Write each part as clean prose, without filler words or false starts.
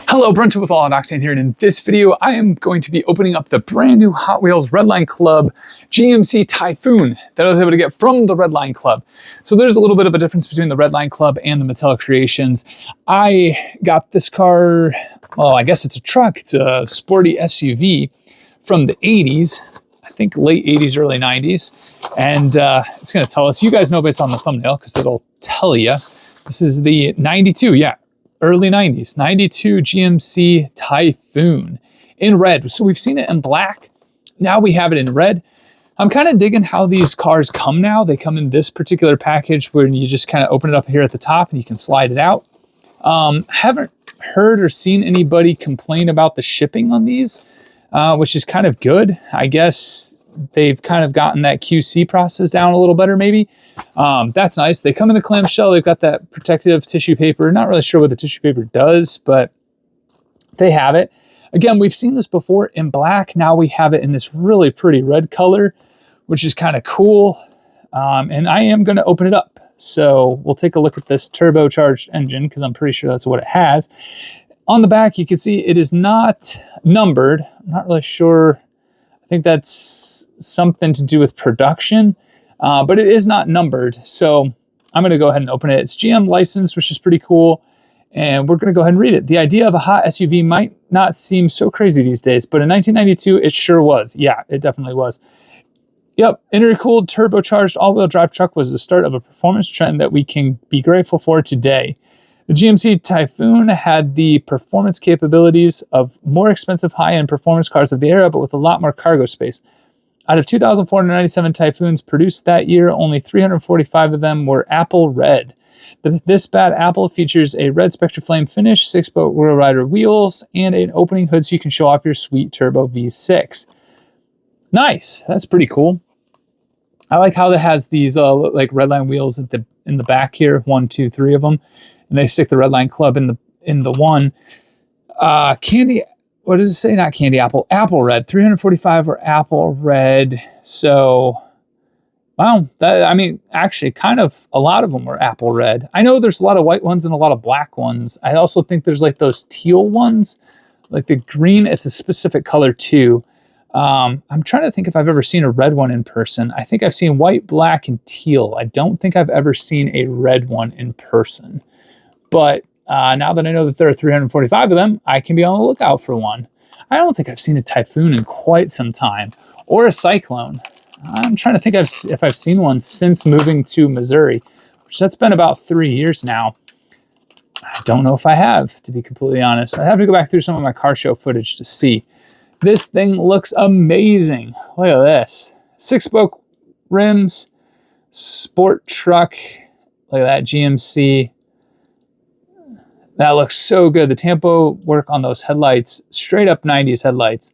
Hello, Brunton with All On Octane here, and in this video I am going to be opening up the brand new Hot Wheels Redline Club GMC Typhoon that I was able to get from the Redline Club. So there's a little bit of a difference between the Redline Club and the Mattel Creations. I got this car, well, I guess it's a truck, it's a sporty SUV from the 80s, I think late 80s, early 90s, and it's going to tell us, you guys know based on the thumbnail because it'll tell you, this is the 92, yeah. Early 90s, 92 GMC Typhoon in red. So we've seen it in black. Now we have it in red. I'm kind of digging how these cars come now. They come in this particular package where you just kind of open it up here at the top and you can slide it out. Haven't heard or seen anybody complain about the shipping on these, which is kind of good. I guess they've kind of gotten that QC process down a little better maybe. That's nice. They come in the clamshell. They've got that protective tissue paper. Not really sure what the tissue paper does, but they have it. Again, we've seen this before in black. Now we have it in this really pretty red color, which is kind of cool. And I am going to open it up. So we'll take a look at this turbocharged engine because I'm pretty sure that's what it has. On the back, you can see it is not numbered. I'm not really sure. I think that's something to do with production. But it is not numbered, so I'm going to go ahead and open it. It's GM licensed, which is pretty cool, and we're going to go ahead and read it. The idea of a hot SUV might not seem so crazy these days, but in 1992, it sure was. Yeah, it definitely was. Yep, intercooled, turbocharged, all-wheel drive truck was the start of a performance trend that we can be grateful for today. The GMC Typhoon had the performance capabilities of more expensive high-end performance cars of the era, but with a lot more cargo space. Out of 2,497 Typhoons produced that year, only 345 of them were apple red. This bad apple features a red Spectraflame finish, 6-boat Royal Rider wheels, and an opening hood so you can show off your sweet turbo V6. Nice, that's pretty cool. I like how it has these like Redline wheels at in the back here, 1, 2, 3 of them, and they stick the Redline Club in the one. Candy. What does it say? Not candy apple. Apple red. 345 were apple red. So, wow. I mean, actually, kind of a lot of them were apple red. I know there's a lot of white ones and a lot of black ones. I also think there's like those teal ones. Like the green, it's a specific color too. I'm trying to think if I've ever seen a red one in person. I think I've seen white, black, and teal. I don't think I've ever seen a red one in person. But now that I know that there are 345 of them, I can be on the lookout for one. I don't think I've seen a Typhoon in quite some time, or a Syclone. I'm trying to think if I've seen one since moving to Missouri, which that's been about 3 years now. I don't know if I have, to be completely honest. I have to go back through some of my car show footage to see. This thing looks amazing. Look at this. 6-spoke rims, sport truck. Look at that GMC. That looks so good. The tampo work on those headlights, straight up 90s headlights.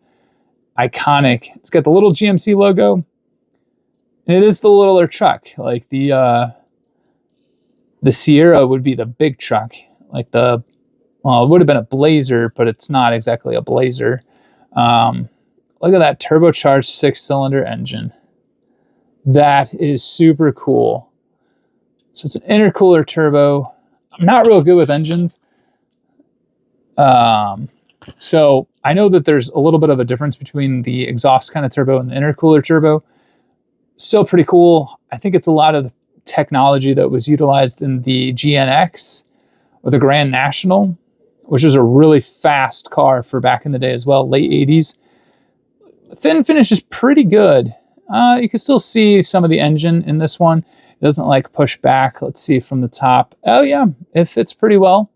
Iconic. It's got the little GMC logo. And it is the littler truck. Like the Sierra would be the big truck. Like it would have been a Blazer, but it's not exactly a Blazer. Look at that turbocharged 6-cylinder engine. That is super cool. So it's an intercooler turbo. I'm not real good with engines. So I know that there's a little bit of a difference between the exhaust kind of turbo and the intercooler turbo. Still pretty cool. I think it's a lot of the technology that was utilized in the GNX or the Grand National, which was a really fast car for back in the day as well, late 80s. Fin finish is pretty good. You can still see some of the engine in this one. It doesn't like push back. Let's see from the top. Oh yeah, it fits pretty well.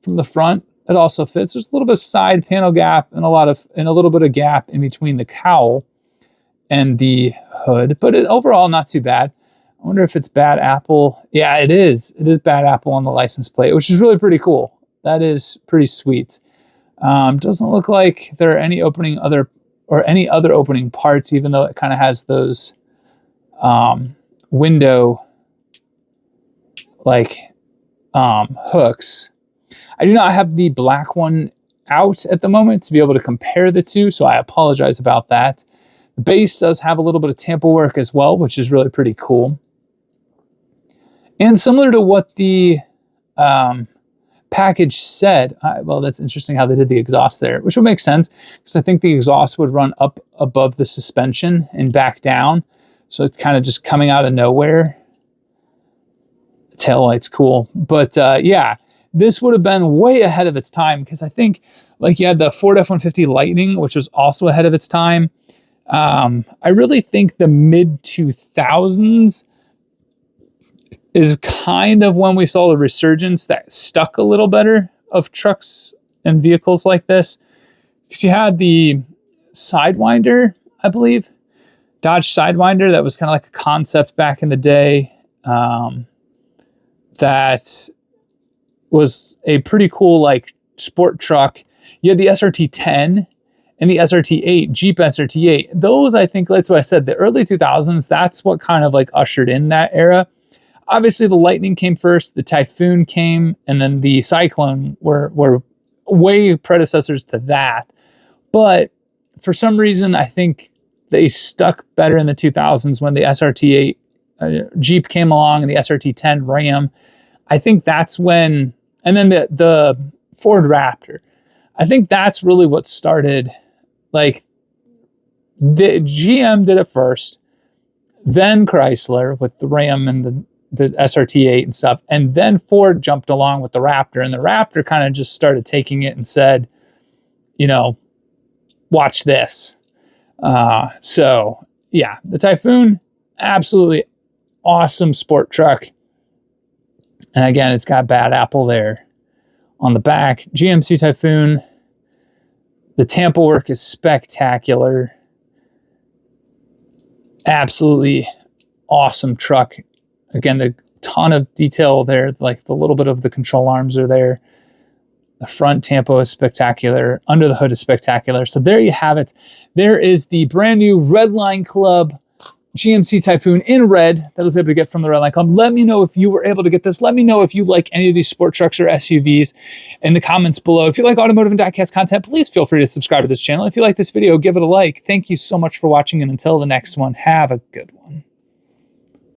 From the front, it also fits. There's a little bit of side panel gap and a little bit of gap in between the cowl and the hood, but overall not too bad. I wonder if it's bad apple. Yeah, it is. It is bad apple on the license plate, which is really pretty cool. That is pretty sweet. Doesn't look like there are any other opening parts, even though it kind of has those window like hooks. I do not have the black one out at the moment to be able to compare the two, so I apologize about that. The base does have a little bit of tampo work as well, which is really pretty cool. And similar to what the package said, well, that's interesting how they did the exhaust there, which would make sense because I think the exhaust would run up above the suspension and back down. So it's kind of just coming out of nowhere. The taillight's cool. But yeah, this would have been way ahead of its time because I think like you had the Ford F-150 Lightning, which was also ahead of its time. I really think the mid-2000s is kind of when we saw the resurgence that stuck a little better of trucks and vehicles like this. Because you had the Sidewinder, I believe, Dodge Sidewinder, that was kind of like a concept back in the day. That was a pretty cool like sport truck. You had the SRT-10 and the SRT-8, Jeep SRT-8. Those, I think, that's what I said, the early 2000s, that's what kind of like ushered in that era. Obviously, the Lightning came first, the Typhoon came, and then the Syclone were way predecessors to that. But for some reason, I think they stuck better in the 2000s when the SRT-8 Jeep came along and the SRT-10 Ram. I think that's when, and then the Ford Raptor. I think that's really what started, like, the GM did it first, then Chrysler with the Ram and the SRT-8 and stuff, and then Ford jumped along with the Raptor, and the Raptor kind of just started taking it and said, you know, watch this. So yeah, the Typhoon, absolutely awesome sport truck. And again, it's got Bad Apple there on the back. GMC Typhoon, the tampo work is spectacular. Absolutely awesome truck. Again, a ton of detail there, like the little bit of the control arms are there. The front tampo is spectacular. Under the hood is spectacular. So there you have it. There is the brand new Redline Club GMC Typhoon in red that I was able to get from the Redline Club. Let me know if you were able to get this. Let me know if you like any of these sport trucks or SUVs in the comments below. If you like automotive and diecast content, please feel free to subscribe to this channel. If you like this video, give it a like. Thank you so much for watching, and until the next one, have a good one.